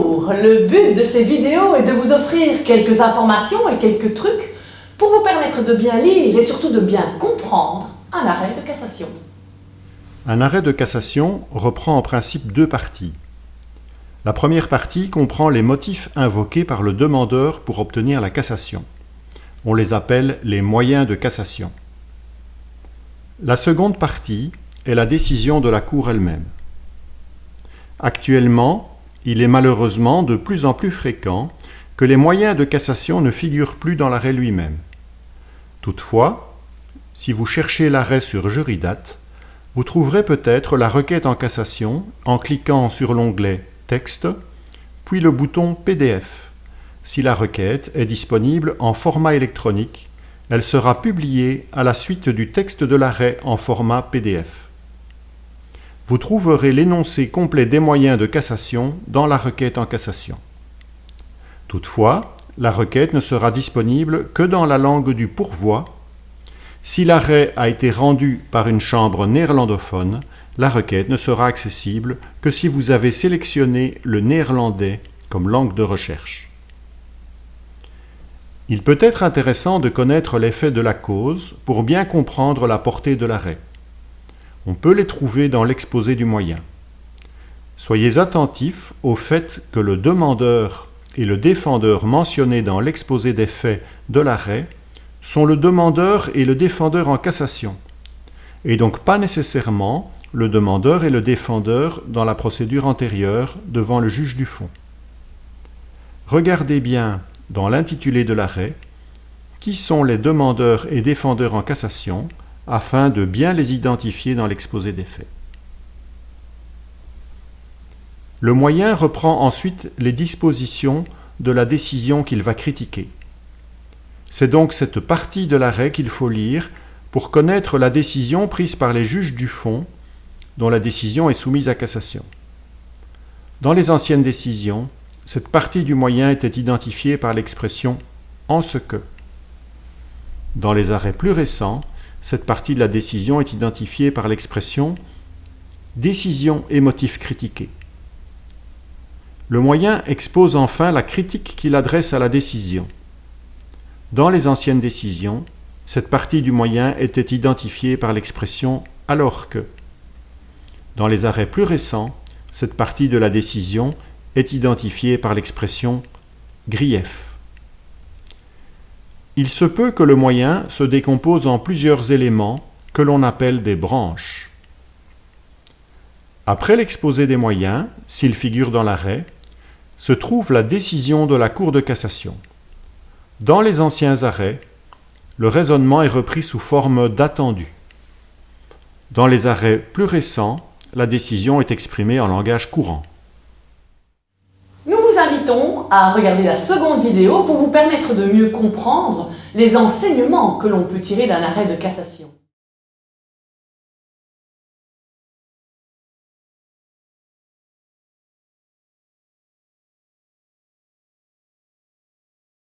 Bonjour, le but de ces vidéos est de vous offrir quelques informations et quelques trucs pour vous permettre de bien lire et surtout de bien comprendre un arrêt de cassation. Un arrêt de cassation reprend en principe deux parties. La première partie comprend les motifs invoqués par le demandeur pour obtenir la cassation. On les appelle les moyens de cassation. La seconde partie est la décision de la Cour elle-même. Actuellement, il est malheureusement de plus en plus fréquent que les moyens de cassation ne figurent plus dans l'arrêt lui-même. Toutefois, si vous cherchez l'arrêt sur Juridate, vous trouverez peut-être la requête en cassation en cliquant sur l'onglet « Texte », puis le bouton « PDF ». Si la requête est disponible en format électronique, elle sera publiée à la suite du texte de l'arrêt en format PDF. Vous trouverez l'énoncé complet des moyens de cassation dans la requête en cassation. Toutefois, la requête ne sera disponible que dans la langue du pourvoi. Si l'arrêt a été rendu par une chambre néerlandophone, la requête ne sera accessible que si vous avez sélectionné le néerlandais comme langue de recherche. Il peut être intéressant de connaître les faits de la cause pour bien comprendre la portée de l'arrêt. On peut les trouver dans l'exposé du moyen. Soyez attentifs au fait que le demandeur et le défendeur mentionnés dans l'exposé des faits de l'arrêt sont le demandeur et le défendeur en cassation, et donc pas nécessairement le demandeur et le défendeur dans la procédure antérieure devant le juge du fond. Regardez bien dans l'intitulé de l'arrêt qui sont les demandeurs et défendeurs en cassation afin de bien les identifier dans l'exposé des faits. Le moyen reprend ensuite les dispositions de la décision qu'il va critiquer. C'est donc cette partie de l'arrêt qu'il faut lire pour connaître la décision prise par les juges du fond dont la décision est soumise à cassation. Dans les anciennes décisions, cette partie du moyen était identifiée par l'expression « en ce que ». Dans les arrêts plus récents, cette partie de la décision est identifiée par l'expression « décision et motif critiqué ». Le moyen expose enfin la critique qu'il adresse à la décision. Dans les anciennes décisions, cette partie du moyen était identifiée par l'expression « alors que ». Dans les arrêts plus récents, cette partie de la décision est identifiée par l'expression « grief ». Il se peut que le moyen se décompose en plusieurs éléments que l'on appelle des branches. Après l'exposé des moyens, s'il figure dans l'arrêt, se trouve la décision de la Cour de cassation. Dans les anciens arrêts, le raisonnement est repris sous forme d'attendu. Dans les arrêts plus récents, la décision est exprimée en langage courant. Nous vous invitons à regarder la seconde vidéo pour vous permettre de mieux comprendre les enseignements que l'on peut tirer d'un arrêt de cassation.